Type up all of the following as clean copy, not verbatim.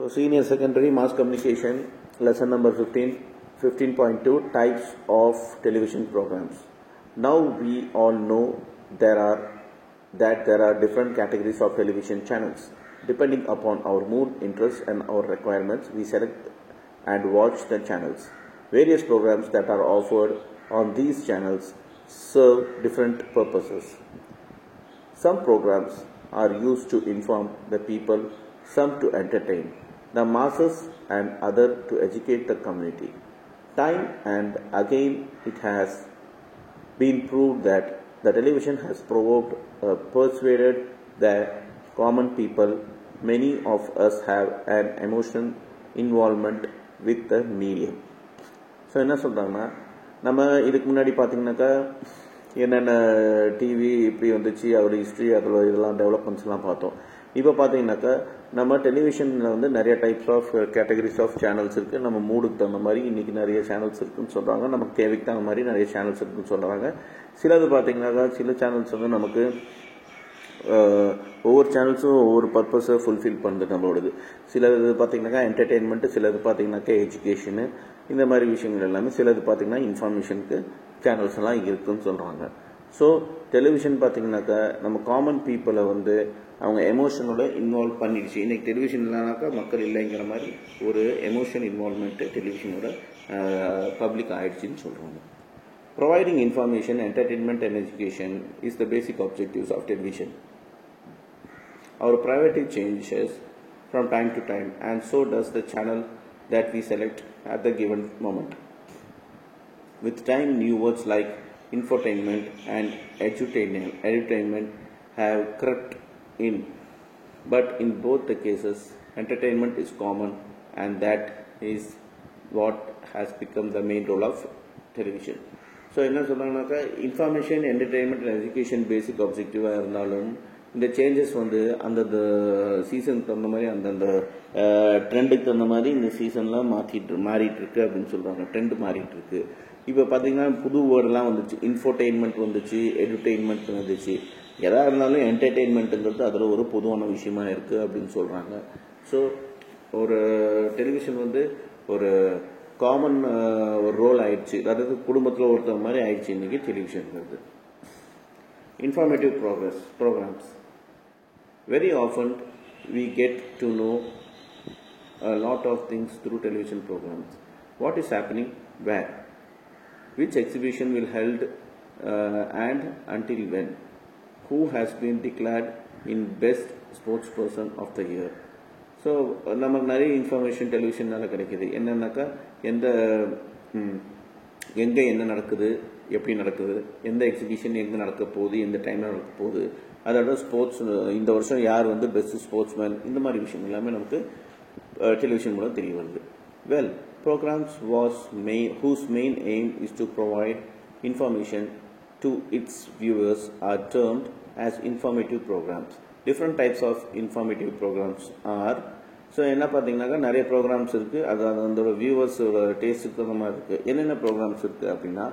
So senior secondary mass communication lesson number 15.2 types of television programs. Now we all know there are different categories of television channels. Depending upon our mood, interests and our requirements, we select and watch the channels. Various programs that are offered on these channels serve different purposes. Some programs are used to inform the people, some to entertain the masses and other to educate the community. Time and again it has been proved that the television has persuaded the common people. Many of us have an emotional involvement with the medium. So என்ன சொல்கிறாங்கன்னா, நம்ம இதுக்கு முன்னாடி பார்த்திங்கனாக்கா என்னென்ன TV இப்படி வந்துச்சு, அதோட ஹிஸ்ட்ரி, அதோட இதெல்லாம் டெவலப்மெண்ட்ஸ்லாம் பார்த்தோம். இப்போ பார்த்தீங்கன்னாக்கா நம்ம டெலிவிஷனில் வந்து நிறைய types of categories of channels இருக்குது. நம்ம மூடுக்கு தகுந்த மாதிரி இன்றைக்கி நிறைய சேனல்ஸ் இருக்குதுன்னு சொல்கிறாங்க. நமக்கு தேவைக்கு தகுந்த மாதிரி நிறைய சேனல்ஸ் இருக்குதுன்னு சொல்கிறாங்க. சிலது பார்த்திங்கனாக்கா சில சேனல்ஸ் வந்து நமக்கு ஒவ்வொரு சேனல்ஸும் ஒவ்வொரு பர்பஸை ஃபுல்ஃபில் பண்ணுது நம்மளோடது. சிலது பார்த்திங்கனாக்கா என்டர்டெயின்மெண்ட்டு, சிலது பார்த்திங்கனாக்கா எஜுகேஷனு, இந்த மாதிரி விஷயங்கள் எல்லாமே. சிலது பார்த்திங்கன்னா இன்ஃபர்மேஷனுக்கு சேனல்ஸ் எல்லாம் இருக்குதுன்னு சொல்கிறாங்க. ஸோ டெலிவிஷன் பார்த்திங்கனாக்கா நம்ம காமன் பீப்புளை வந்து அவங்க எமோஷனோட இன்வால்வ் பண்ணிடுச்சு. இன்றைக்கி டெலிவிஷன் இல்லைனாக்கா மக்கள் இல்லைங்கிற மாதிரி ஒரு எமோஷன் இன்வால்வ்மெண்ட்டு டெலிவிஷனோட பப்ளிக் ஆகிடுச்சின்னு சொல்கிறாங்க. Providing information, entertainment and education is the basic objectives of television. Our priority changes from time to time and so does the channel that we select at the given moment. With time, new words like infotainment and edutainment have crept in, but in both the cases, entertainment is common and that is what has become the main role of television. So என்ன சொல்கிறாங்கனாக்கா information, entertainment and education பேசிக் ஆப்ஜெக்டிவாக இருந்தாலும் இந்த changes வந்து அந்தந்த சீசனுக்கு தகுந்த மாதிரி, அந்தந்த ட்ரெண்டுக்கு தகுந்த மாதிரி இந்த சீசன்லாம் மாறிட்டுருக்கு அப்படின்னு சொல்கிறாங்க. ட்ரெண்டு மாறிட்டுருக்கு. இப்போ பார்த்தீங்கன்னா புது வேர்டெலாம் வந்துச்சு. இன்ஃபோடெயின்மெண்ட் வந்துச்சு, என்டர்டெயின்மெண்ட் வந்துச்சு. எதாக இருந்தாலும் என்டர்டெயின்மெண்ட்டுங்கிறது அதில் ஒரு பொதுவான விஷயமா இருக்குது அப்படின்னு சொல்கிறாங்க. ஸோ ஒரு டெலிவிஷன் வந்து ஒரு காமன் ஒரு ரோல் ஆயிடுச்சு. அதாவது குடும்பத்தில் ஒருத்தர் மாதிரி ஆயிடுச்சு இன்றைக்கி டெலிவிஷனுங்கிறது. Informative programmes. Very often we get to know a lot of things through television programs. What is happening where? Which exhibition will held and until when? Who has been declared in best sportsperson of the year? So நமக்கு நிறைய information டெலிவிஷனால் கிடைக்கிது. என்னன்னாக்கா எங்கே என்ன நடக்குது, எப்படி நடக்குது, எந்த எக்ஸிபிஷன் எங்கே நடக்க போகுது, எந்த டைமில் நடக்க போகுது, அதோட ஸ்போர்ட்ஸ் இந்த வருஷம் யார் வந்து பெஸ்ட் ஸ்போர்ட்ஸ்மேன், இந்த மாதிரி விஷயம் எல்லாமே நமக்கு டெலிவிஷன் மூலம் தெரிய வருது. Well, programmes whose main aim is to provide information to its viewers are termed as informative programs. Different types of informative programs are. So என்ன பார்த்தீங்கன்னாக்கா நிறைய ப்ரோக்ராம்ஸ் இருக்குது. அது அதோட வியூவர்ஸோட டேஸ்ட்டுக்கு தகுந்த மாதிரி இருக்குது. என்னென்ன ப்ரோக்ராம்ஸ் இருக்குது அப்படின்னா,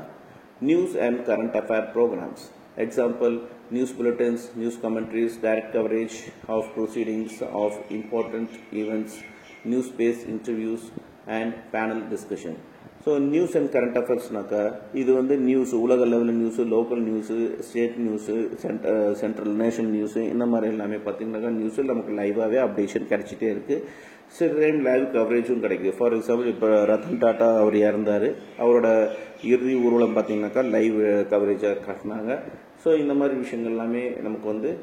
news and current affair programmes. Example, news bulletins, news commentaries, direct coverage of proceedings of important events, news base interviews and panel discussion. So news and current அஃபேர்ஸ்னாக்கா இது வந்து நியூஸ், உலக லெவலில் news, local news, state news, central national news, இந்த மாதிரி எல்லாமே பார்த்திங்கனாக்கா news நமக்கு லைவாகவே அப்டேஷன் கிடைச்சிட்டே இருக்குது. சில டைம் லைவ் கவரேஜும் கிடைக்குது. ஃபார் எக்ஸாம்பிள், இப்போ ரத்தன் டாட்டா அவர் இறந்தார், அவரோட இறுதி ஊர்வலம் பார்த்திங்கனாக்கா லைவ் கவரேஜாக காட்டினாங்க. ஸோ இந்த மாதிரி விஷயங்கள் எல்லாமே நமக்கு வந்து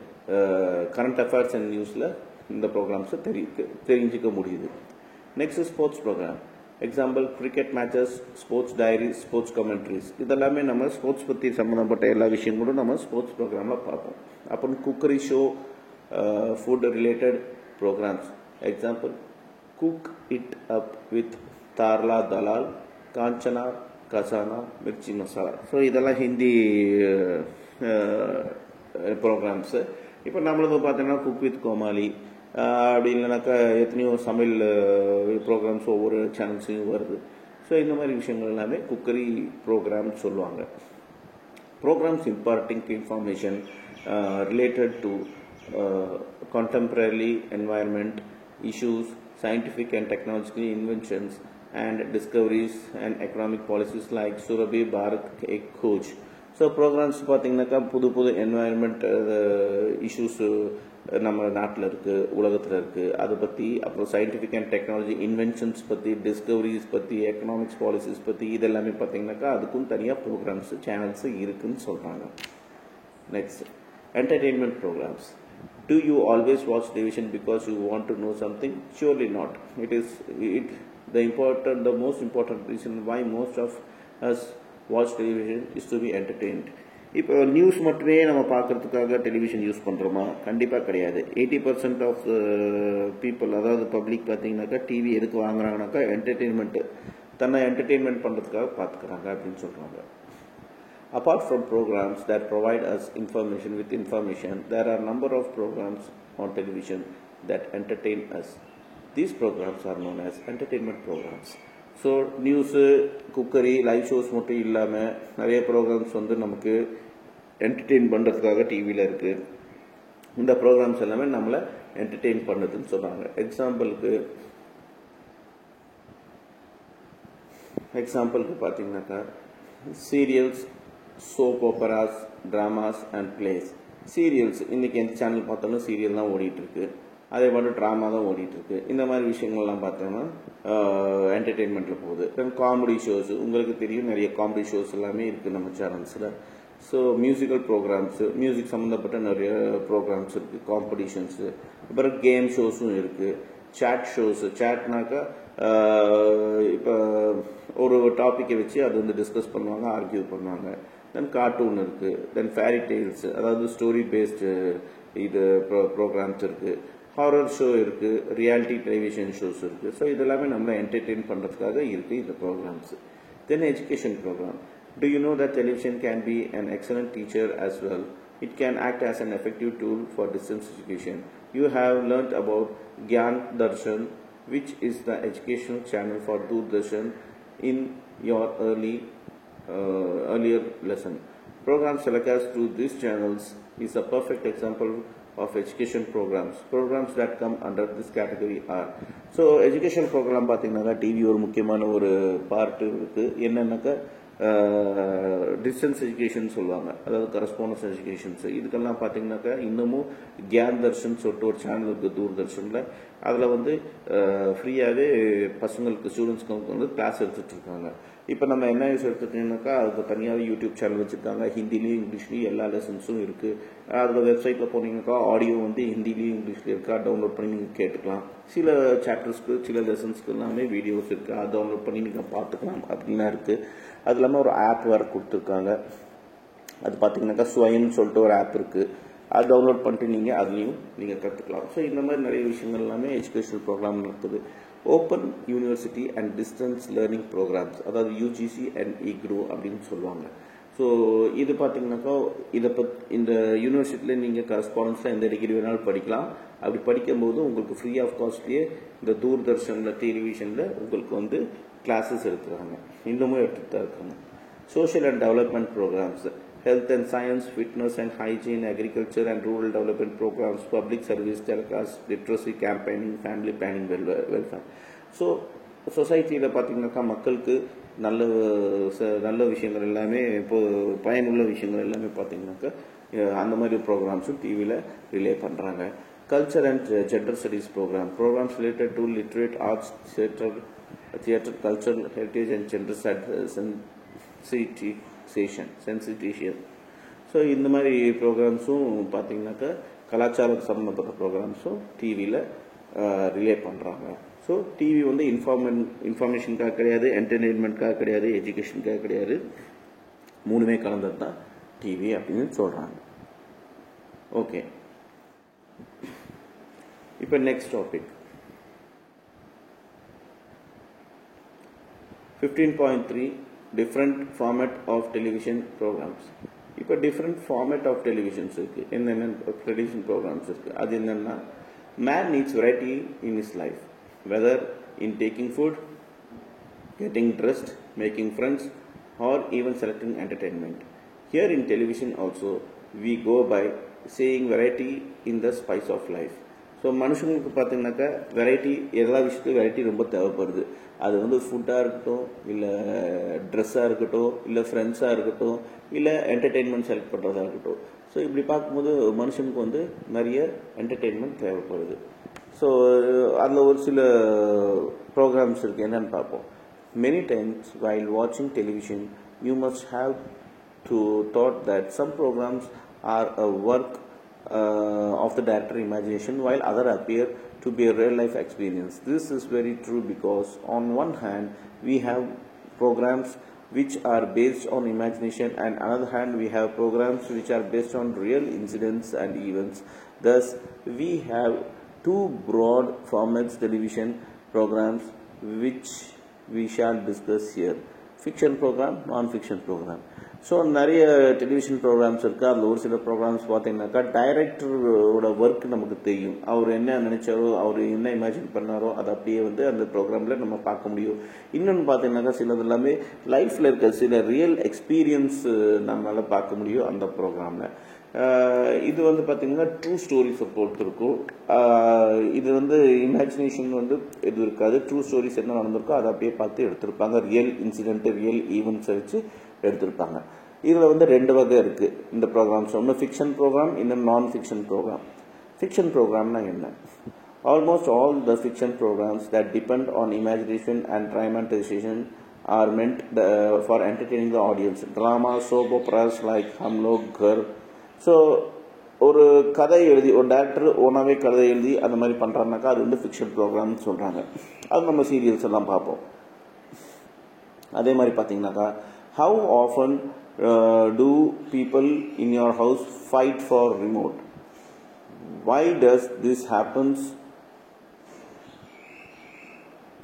கரண்ட் அஃபேர்ஸ் அண்ட் நியூஸில் இந்த ப்ரோக்ராம்ஸை தெரிஞ்சிக்க முடியுது. Next sports programme. Example, cricket matches, sports diaries, sports commentaries, இதெல்லாமே நம்ம ஸ்போர்ட்ஸ் பற்றி சம்மந்தப்பட்ட எல்லா விஷயங்களும் நம்ம ஸ்போர்ட்ஸ் ப்ரோக்ராமில் பார்ப்போம். அப்புறம் cookery show, food related programmes. Example, cook it up with Tarla Dalal, Khana Khazana, Mirchi Masala. So இதெல்லாம் ஹிந்தி ப்ரோக்ராம்ஸு. இப்போ நம்மளது பார்த்தீங்கன்னா குக் வித் கோமாளி, அப்படி இல்லைனாக்கா எத்தனையோ சமையல் ப்ரோக்ராம்ஸ் ஒவ்வொரு சேனல்ஸையும் வருது. ஸோ இந்த மாதிரி விஷயங்கள் எல்லாமே குக்கரி ப்ரோக்ராம் சொல்லுவாங்க. Programmes imparting information related to contemporary environment issues scientific and technological inventions and discoveries and economic policies like Surabhi Bharat Ek Khoj. So programmes பார்த்திங்கனாக்கா புது புது என்வாயன்மெண்ட் இஷ்யூஸ் நம்ம நாட்டில் இருக்குது, உலகத்தில் இருக்குது, அதை பற்றி, அப்புறம் சயின்டிஃபிக் அண்ட் டெக்னாலஜி இன்வென்ஷன்ஸ் பற்றி, டிஸ்கவரிஸ் பற்றி, எக்கனாமிக்ஸ் பாலிசிஸ் பற்றி, இதெல்லாமே பார்த்திங்கனாக்கா அதுக்கும் தனியாக ப்ரோக்ராம்ஸ் சேனல்ஸ் இருக்குதுன்னு சொல்கிறாங்க. Next, entertainment programs. Do you always watch television because you want to know something? Surely not. The most important reason why most of us watch television is to be entertained. இப்போ news மட்டுமே நம்ம பார்க்கறதுக்காக television use பண்ணுறோமா? கண்டிப்பாக கிடையாது. 80% of people, அதாவது public பார்த்தீங்கன்னாக்கா TV எதுக்கு வாங்குறாங்கனாக்கா என்டர்டெயின்மெண்ட்டு, தன்னை என்டர்டெயின்மெண்ட் பண்ணுறதுக்காக பார்த்துக்கிறாங்க அப்படின்னு சொல்கிறாங்க. Apart from programs that provide us with information, there are a number of programs on television that entertain us. These programs are known as entertainment programs. So, news, cookery, live shows மட்டும் இல்லாமல் நிறைய programs வந்து நமக்கு entertain பண்ணுறதுக்காக டிவியில் இருக்குது. இந்த programs எல்லாமே நம்மளை என்டர்டெயின் பண்ணுதுன்னு சொல்கிறாங்க. எக்ஸாம்பிளுக்கு பார்த்தீங்கன்னாக்கா serials, soap operas, dramas and plays. Serials, இன்றைக்கி எந்த சேனல் பார்த்தாலும் சீரியல் தான் ஓடிட்டுருக்கு, அதே மாதிரி ட்ராமா தான் ஓடிட்டுருக்கு. இந்த மாதிரி விஷயங்கள்லாம் பார்த்தோம்னா என்டர்டெயின்மெண்ட்டில் போகுது. தென் காமெடி ஷோஸ், உங்களுக்கு தெரியும் நிறைய காமெடி ஷோஸ் எல்லாமே இருக்குது நம்ம சேனல்ஸில். ஸோ மியூசிக்கல் ப்ரோக்ராம்ஸு, மியூசிக் சம்மந்தப்பட்ட நிறைய ப்ரோக்ராம்ஸ் இருக்குது, காம்படிஷன்ஸு, அப்புறம் கேம் ஷோஸும் இருக்குது. சேட் ஷோஸு, சேட்னாக்கா இப்போ ஒரு டாப்பிக்கை வச்சு அது வந்து டிஸ்கஸ் பண்ணுவாங்க, ஆர்கியூ பண்ணுவாங்க. தென் கார்ட்டூன் இருக்குது, தென் ஃபேரி டெய்ல்ஸ், அதாவது ஸ்டோரி பேஸ்டு இது ப்ரோக்ராம்ஸ் இருக்குது, ஹாரர் ஷோ இருக்குது, ரியாலிட்டி டெலிவிஷன் ஷோஸ் இருக்குது. ஸோ இதெல்லாமே நம்மளை என்டர்டெயின் பண்ணுறதுக்காக இருக்குது இந்த programmes. Then education programme. Do you know that television can be an excellent teacher as well? It can act as an effective tool for distance education. You have learnt about Gyan Darshan, which is the educational channel for Doordarshan in your earlier lesson. Programs telecast through these channels is a perfect example of education programs. Programs that come under this category are. So education program பார்த்தீங்கன்னா TV ஒரு முக்கியமான ஒரு part இருக்குது. என்னன்னாக்கா distance education சொல்லுவாங்க, அதாவது correspondence educations. இதுக்கெல்லாம் பார்த்தீங்கன்னாக்கா இன்னமும் கியான் தர்ஷன் சொல்லிட்டு ஒரு சேனல் இருக்குது தூர்தர்ஷனில். அதில் வந்து ஃப்ரீயாகவே பசங்களுக்கு, ஸ்டூடெண்ட்ஸ்க்கு வந்து கிளாஸ் எடுத்துகிட்ருக்காங்க. இப்போ நம்ம என்ஐஎஸ் எடுத்துக்கிட்டீங்கன்னாக்கா அதுக்கு தனியாக யூடியூப் சேனல் வச்சுருக்காங்க. ஹிந்திலையும் இங்கிலீஷ்லேயும் எல்லா லெசன்ஸும் இருக்குது. அதில் வெப்சைட்டில் போனீங்கன்னாக்கா ஆடியோ வந்து ஹிந்திலையும் இங்கிலீஷ்லேயும் இருக்கா, டவுன்லோட் பண்ணி நீங்கள் கேட்டுக்கலாம். சில சாப்டர்ஸ்க்கு, சில லெசன்ஸ்க்கு எல்லாமே வீடியோஸ் இருக்குது, அதை டவுன்லோட் பண்ணி நீங்கள் பார்த்துக்கலாம் அப்படின்லாம் இருக்குது. அது இல்லாமல் ஒரு ஆப் வேறு கொடுத்துருக்காங்க. அது பார்த்தீங்கன்னாக்கா ஸ்வயம்னு சொல்லிட்டு ஒரு ஆப் இருக்குது, அது டவுன்லோட் பண்ணிட்டு நீங்கள் அதுலேயும் நீங்கள் கற்றுக்கலாம். ஸோ இந்த மாதிரி நிறைய விஷயங்கள் எல்லாமே எஜுகேஷனல் ப்ரோக்ராம் இருக்குது. Open university and distance learning programmes, அதாவது யூஜிசி அண்ட் இக்ரூ அப்படின்னு சொல்லுவாங்க. ஸோ இது பார்த்தீங்கன்னாக்கா இந்த யூனிவர்சிட்டியில் நீங்கள் கரஸ்பாண்டன்ஸில் எந்த டிகிரி வேணாலும் படிக்கலாம். அப்படி படிக்கும்போது உங்களுக்கு ஃப்ரீ ஆஃப் காஸ்ட்லேயே இந்த தூர்தர்ஷனில், டெலிவிஷனில் உங்களுக்கு வந்து கிளாஸஸ் எடுத்துக்கிறாங்க, இன்னமும் எடுத்துகிட்டு தான் இருக்காங்க. Social and development programmes, health and science, fitness and hygiene, agriculture and rural development programs, public service, telecast, literacy campaigning, family planning, welfare. So சொசைட்டியில் பார்த்தீங்கன்னாக்கா மக்களுக்கு நல்ல விஷயங்கள் எல்லாமே, இப்போது பயனுள்ள விஷயங்கள் எல்லாமே பார்த்தீங்கன்னாக்கா அந்த மாதிரி ப்ரோக்ராம்ஸும் டிவியில் ரிலே பண்ணுறாங்க. Culture and gender studies programmes related to literate, arts, theatre, cultural heritage and gender sensitisation. So இந்த மாதிரி ப்ரோக்ராம்ஸும் பார்த்தீங்கன்னாக்கா கலாச்சாரம் சம்மந்தப்பட்ட ப்ரோக்ராம்ஸும் டிவியில் ரிலே பண்ணுறாங்க. ஸோ டிவி வந்து இன்ஃபர்மேஷனுக்காக கிடையாது, என்டர்டெயின்மெண்ட்காக கிடையாது, எஜுகேஷனுக்காக கிடையாது, மூணுமே கலந்தது தான் டிவி அப்படின்னு சொல்கிறாங்க. ஓகே, இப்போ next topic 15.3 different format of television programs. இப்போ டிஃப்ரெண்ட் ஃபார்மேட் ஆஃப் டெலிவிஷன்ஸ் இருக்குது. என்னென்ன டெலிவிஷன் ப்ரோக்ராம்ஸ் இருக்குது? அது என்னென்னா, man needs variety in is life, whether in taking food, getting dressed, making friends or even selecting entertainment. Here in television also we go by saying variety in the spice of life. So மனுஷங்களுக்கு பார்த்தீங்கன்னாக்கா variety, எல்லா விஷயத்துலையும் variety ரொம்ப தேவைப்படுது. அது வந்து ஃபுட்டாக இருக்கட்டும், இல்லை ட்ரெஸ்ஸாக இருக்கட்டும், இல்லை ஃப்ரெண்ட்ஸாக இருக்கட்டும், இல்லை என்டர்டெயின்மெண்ட் செலக்ட் பண்ணுறதா இருக்கட்டும். ஸோ இப்படி பார்க்கும்போது மனுஷனுக்கு வந்து நிறைய என்டர்டெயின்மெண்ட் தேவைப்படுது. ஸோ அதில் ஒரு சில ப்ரோக்ராம்ஸ் இருக்குது, என்னென்னு பார்ப்போம். Many times while watching television, you must have to thought that some programs are a work of the director imagination, while other appear to be a real life experience. This is very true because on one hand we have programs which are based on imagination, and on the other hand we have programs which are based on real incidents and events. Thus we have two broad formats television programs which we shall discuss here: fiction program, non-fiction program. So நிறைய television programmes இருக்குது. அதில் ஒரு சில programs பார்த்தீங்கன்னாக்கா டைரக்டரோட work நமக்கு தெரியும். அவர் என்ன நினைச்சாரோ, அவர் என்ன இமேஜின் பண்ணாரோ அதை அப்படியே வந்து அந்த ப்ரோக்ராமில் நம்ம பார்க்க முடியும். இன்னொன்று பார்த்தீங்கன்னாக்கா சிலது எல்லாமே லைஃப்பில் இருக்க சில ரியல் எக்ஸ்பீரியன்ஸ் நம்மளால் பார்க்க முடியும் அந்த ப்ரோக்ராமில். இது வந்து பார்த்திங்கன்னா ட்ரூ ஸ்டோரிஸை பொறுத்து இருக்கும். இது வந்து இமேஜினேஷன் வந்து இது இருக்காது. ட்ரூ ஸ்டோரிஸ் என்ன நடந்திருக்கோ அதை அப்படியே பார்த்து எடுத்திருப்பாங்க. ரியல் இன்சிடென்ட்டு, ரியல் ஈவெண்ட்ஸை வச்சு எடுத்திருப்பாங்க. இதில் வந்து ரெண்டு வகை இருக்குது இந்த ப்ரோக்ராம்ஸ். ஒன்று ஃபிக்ஷன் ப்ரோக்ராம், இன்னும் நான் ஃபிக்ஷன் ப்ரோக்ராம். ஃபிக்ஷன் ப்ரோக்ராம்னா என்ன? Almost all the fiction programmes that depend on imagination and dramatisation are meant for entertaining the audience. Drama, soap operas like Hum Log Ghar. So ஒரு கதை எழுதி, ஒரு director ஓனாவே கதை எழுதி அந்த மாதிரி பண்ணுறாங்கனாக்கா அது வந்து ஃபிக்ஷன் ப்ரோக்ராம்னு சொல்கிறாங்க. அது நம்ம சீரியல்ஸ் எல்லாம் பார்ப்போம். அதே மாதிரி பார்த்தீங்கன்னாக்கா, how often do people in your house fight for remote? Why does this happens?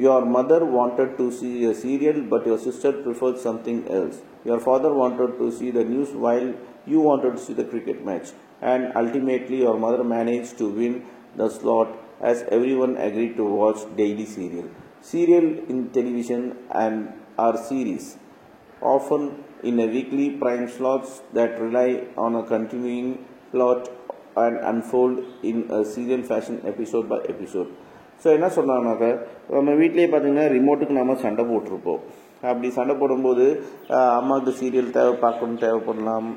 Your mother wanted to see a serial, but your sister preferred something else. Your father wanted to see the news while you wanted to see the cricket match. And ultimately, your mother managed to win the slot as everyone agreed to watch daily serial. Serial in television and our series, often in a weekly prime slots that rely on a continuing plot and unfold in a serial fashion episode by episode. So என்ன சொன்னாங்கனாக்கா, நம்ம வீட்டிலேயே பார்த்தீங்கன்னா ரிமோட்டுக்கு நம்ம சண்டை போட்டிருப்போம். அப்படி சண்டை போடும்போது அம்மாவுக்கு சீரியல் பார்க்கணும் தேவைப்படலாம்,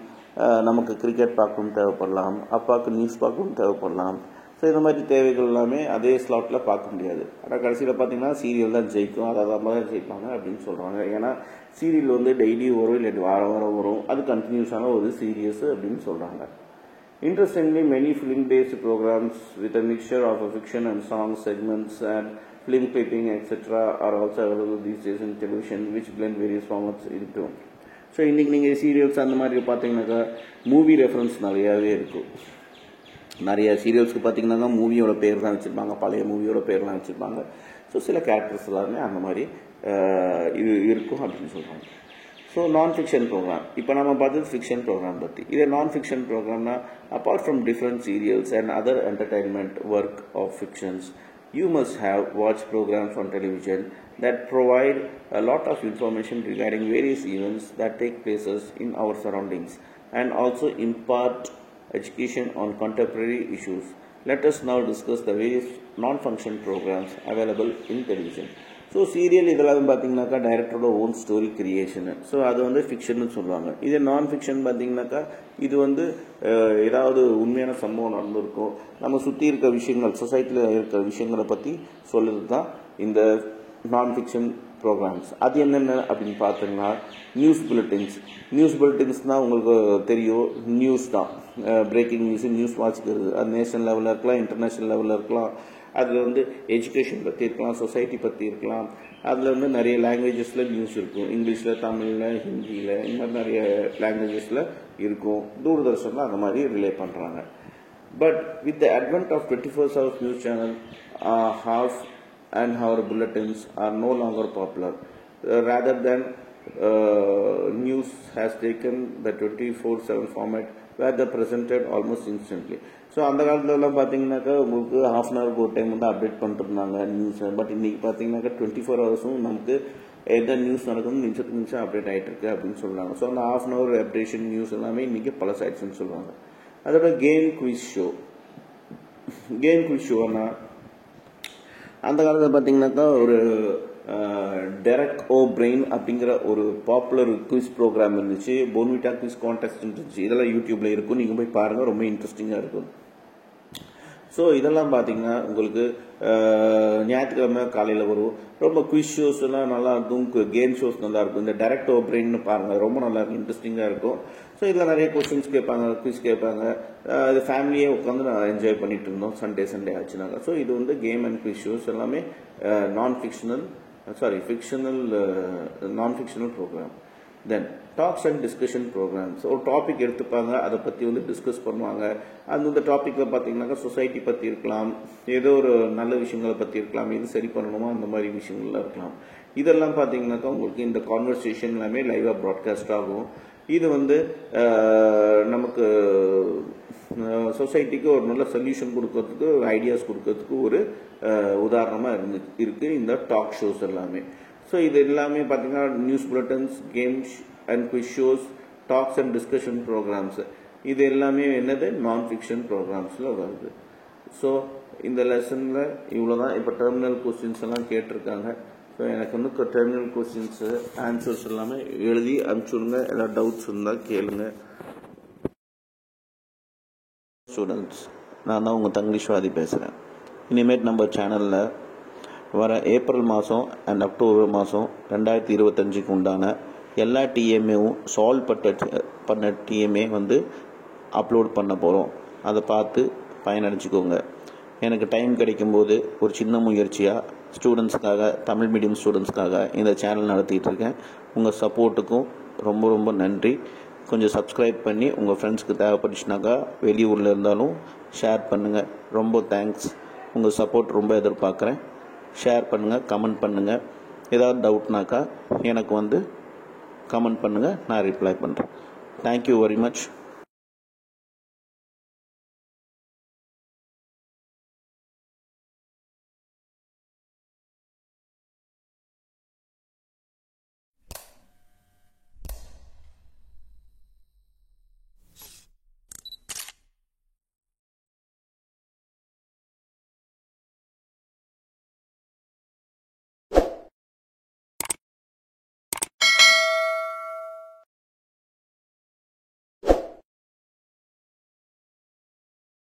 நமக்கு கிரிக்கெட் பார்க்கணும் தேவைப்படலாம், அப்பாவுக்கு நியூஸ் பார்க்கணும் தேவைப்படலாம். ஸோ இந்த மாதிரி தேவைகள் எல்லாமே அதே ஸ்லாட்டில் பார்க்க முடியாது. ஆனால் கடைசியில் பார்த்தீங்கன்னா சீரியல் தான் ஜெயிக்கும், அதாவது அம்மா தான் ஜெயிப்பாங்க அப்படின்னு சொல்கிறாங்க. ஏன்னா சீரியல் வந்து டெய்லி வரும், இல்லை வாரம் வாரம் வரும், அது கண்டினியூஸான ஒரு சீரியஸ் அப்படின்னு சொல்கிறாங்க. Interestingly, many film-based programs with a mixture of fiction and song segments and film clipping, etc., are also available these days in television, which blend various formats into. So இன்றைக்கி நீங்கள் சீரியல்ஸ் அந்த மாதிரி பார்த்தீங்கன்னாக்கா movie reference நிறையாவே இருக்கும். நிறைய சீரியல்ஸ்க்கு பார்த்தீங்கன்னாக்கா மூவியோட பேர் தான் வச்சுருப்பாங்க, பழைய மூவியோட பேர்லாம் வச்சுருப்பாங்க. ஸோ சில கேரக்டர்ஸ் எல்லாருமே அந்த மாதிரி இது இருக்கும் அப்படின்னு சொல்கிறாங்க. ஸோ நான் ஃபிக்ஷன் ப்ரோக்ராம், இப்போ நம்ம பார்த்தது ஃபிக்ஷன் ப்ரோக்ராம் பற்றி. இதே நான் ஃபிக்ஷன் ப்ரோக்ராம்னா, apart from different serials and other entertainment work of fictions, you must have watched programs on television that provide a lot of information regarding various events that take places in our surroundings and also impart education on contemporary issues. Let us now discuss the various non-function programs available in television. So serial இதெல்லாம் பார்த்தீங்கன்னாக்கா டைரக்டரோட own story creation, so அது வந்து ஃபிக்ஷன்னு சொல்லுவாங்க. இதே நான் fiction பார்த்தீங்கன்னாக்கா இது வந்து ஏதாவது உண்மையான சம்பவம் நடந்திருக்கும், நம்ம சுற்றி இருக்க விஷயங்கள், சொசைட்டியில் இருக்கிற விஷயங்களை பற்றி சொல்லுறது தான் இந்த நான் ஃபிக்ஷன் ப்ரோக்ராம்ஸ். அது என்னென்ன அப்படின்னு பார்த்தீங்கன்னா, நியூஸ் புல்லட்டின்ஸ்னால் உங்களுக்கு தெரியும், நியூஸ் தான், பிரேக்கிங் நியூஸ் வாசிக்கிறது. அது நேஷனல் லெவலில் இருக்கலாம், இன்டர்நேஷ்னல் லெவலில் இருக்கலாம். அதில் வந்து எஜுகேஷன் பற்றி இருக்கலாம், சொசைட்டி பற்றி இருக்கலாம். அதில் வந்து நிறைய லாங்குவேஜஸில் நியூஸ் இருக்கும், இங்கிலீஷில், தமிழில், ஹிந்தியில், இந்த மாதிரி நிறைய லாங்குவேஜஸில் இருக்கும். தூர்தர்ஷனில் அந்த மாதிரி ரிலே பண்ணுறாங்க. But with the advent of 24 hours news channel, half and hour bulletins are no longer popular. Rather than news has taken the 24/7 format where they presented almost instantly. So அந்த காலத்துலலாம் பார்த்தீங்கன்னாக்கா உங்களுக்கு ½ an hour ஒரு time வந்து update பண்ணிட்டு இருந்தாங்க நியூஸை. But இன்றைக்கி பார்த்தீங்கன்னாக்கா 24 hours நமக்கு எந்த நியூஸ் நடக்குதுன்னு நிமிஷம் அப்டேட் ஆகிட்டு இருக்கு அப்படின்னு சொல்கிறாங்க. ஸோ அந்த ½ an hour அப்டேஷன் நியூஸ் எல்லாமே இன்றைக்கி பழசாயிடுச்சுன்னு சொல்லுவாங்க. அதோட game quiz show, game quiz ஷோனா அந்த காலத்தில் பார்த்தீங்கன்னாக்கா ஒரு டெரக் ஓ பிரெயின் அப்படிங்கிற ஒரு பாப்புலர் குவிஸ் ப்ரோக்ராம் இருந்துச்சு. போன்விட்டா குவிஸ் கான்டெஸ்ட் இருந்துச்சு. இதெல்லாம் யூடியூப்ல இருக்கும், நீங்கள் போய் பாருங்கள், ரொம்ப இன்ட்ரெஸ்டிங்காக இருக்கும். ஸோ இதெல்லாம் பார்த்தீங்கன்னா உங்களுக்கு ஞாயிற்றுக்கிழமை காலையில் வரும். ரொம்ப குவிஸ் ஷோஸ் எல்லாம் நல்லா இருக்கும், கேம் ஷோஸ் நல்லா இருக்கும். இந்த டெரக்ட் ஓ பிரெயின்னு பாருங்கள், ரொம்ப நல்லா இருக்கும், இன்ட்ரெஸ்டிங்காக இருக்கும். ஸோ இதில் நிறைய கொஸ்டின்ஸ் கேட்பாங்க, குவிஸ் கேட்பாங்க. இது ஃபேமிலியே உட்காந்து நான் என்ஜாய் பண்ணிட்டு இருந்தோம் சண்டே ஆச்சுனாக்கா. ஸோ இது வந்து கேம் அண்ட் குவிஸ் ஷோஸ் எல்லாமே fictional non fictional programme. Then talks and discussion programmes. ஒரு டாபிக் எடுத்துப்பாங்க, அதை பற்றி வந்து டிஸ்கஸ் பண்ணுவாங்க. அந்த டாப்பிக்கில் பார்த்தீங்கன்னாக்கா சொசைட்டி பற்றி இருக்கலாம், ஏதோ ஒரு நல்ல விஷயங்களை பற்றி இருக்கலாம், எது சரி பண்ணணுமோ அந்த மாதிரி விஷயங்கள்லாம் இருக்கலாம். இதெல்லாம் பார்த்தீங்கன்னாக்கா உங்களுக்கு இந்த கான்வர்சேஷன் எல்லாமே லைவாக ப்ராட்காஸ்ட் ஆகும். இது வந்து நமக்கு சொசைட்டிக்கு ஒரு நல்ல சொல்யூஷன் கொடுக்கறதுக்கு, ஐடியாஸ் கொடுக்கறதுக்கு ஒரு உதாரணமாக இருக்கு இந்த டாக் ஷோஸ் எல்லாமே. ஸோ இது எல்லாமே பார்த்தீங்கன்னா news bulletins, games and quiz shows, talks and discussion programmes, இது எல்லாமே என்னது நான் ஃபிக்ஷன் ப்ரோக்ராம்ஸில் வருது. ஸோ இந்த லெசனில் இவ்வளோ தான். இப்போ டெர்மினல் கொஸ்டின்ஸ் எல்லாம் கேட்டிருக்காங்க. ஸோ எனக்கு வந்து டெர்மினல் கொஸ்டின்ஸு ஆன்சர்ஸ் எல்லாமே எழுதி அனுப்பிச்சுடுங்க. ஏதாவது டவுட்ஸ் இருந்தால் கேளுங்க. ஸ்டூடெண்ட்ஸ், நான் தான் உங்கள் தங்கிலீஷ்வாதி பேசுகிறேன். இனிமேட் நம்ம சேனலில் வர ஏப்ரல் மாதம் அண்ட் அக்டோபர் மாதம் 2025க்கு உண்டான எல்லா டிஎம்ஏவும் சால்வ் பண்ண டிஎம்ஏ வந்து அப்லோட் பண்ண போகிறோம். அதை பார்த்து பயனடைச்சிக்கோங்க. எனக்கு டைம் கிடைக்கும்போது ஒரு சின்ன முயற்சியாக ஸ்டூடெண்ட்ஸ்க்காக, தமிழ் மீடியம் ஸ்டூடெண்ட்ஸ்க்காக இந்த சேனல் நடத்திட்டு இருக்கேன். உங்கள் சப்போர்ட்டுக்கும் ரொம்ப ரொம்ப நன்றி. கொஞ்சம் சப்ஸ்கிரைப் பண்ணி உங்கள் ஃப்ரெண்ட்ஸ்க்கு தேவைப்பட்டுச்சுனாக்கா, வெளியூரில் இருந்தாலும் ஷேர் பண்ணுங்கள். ரொம்ப தேங்க்ஸ். உங்கள் சப்போர்ட் ரொம்ப எதிர்பார்க்குறேன். ஷேர் பண்ணுங்கள், கமெண்ட் பண்ணுங்கள். ஏதாவது டவுட்னாக்கா எனக்கு வந்து கமெண்ட் பண்ணுங்கள், நான் ரிப்ளை பண்ணுறேன். Thank you very much.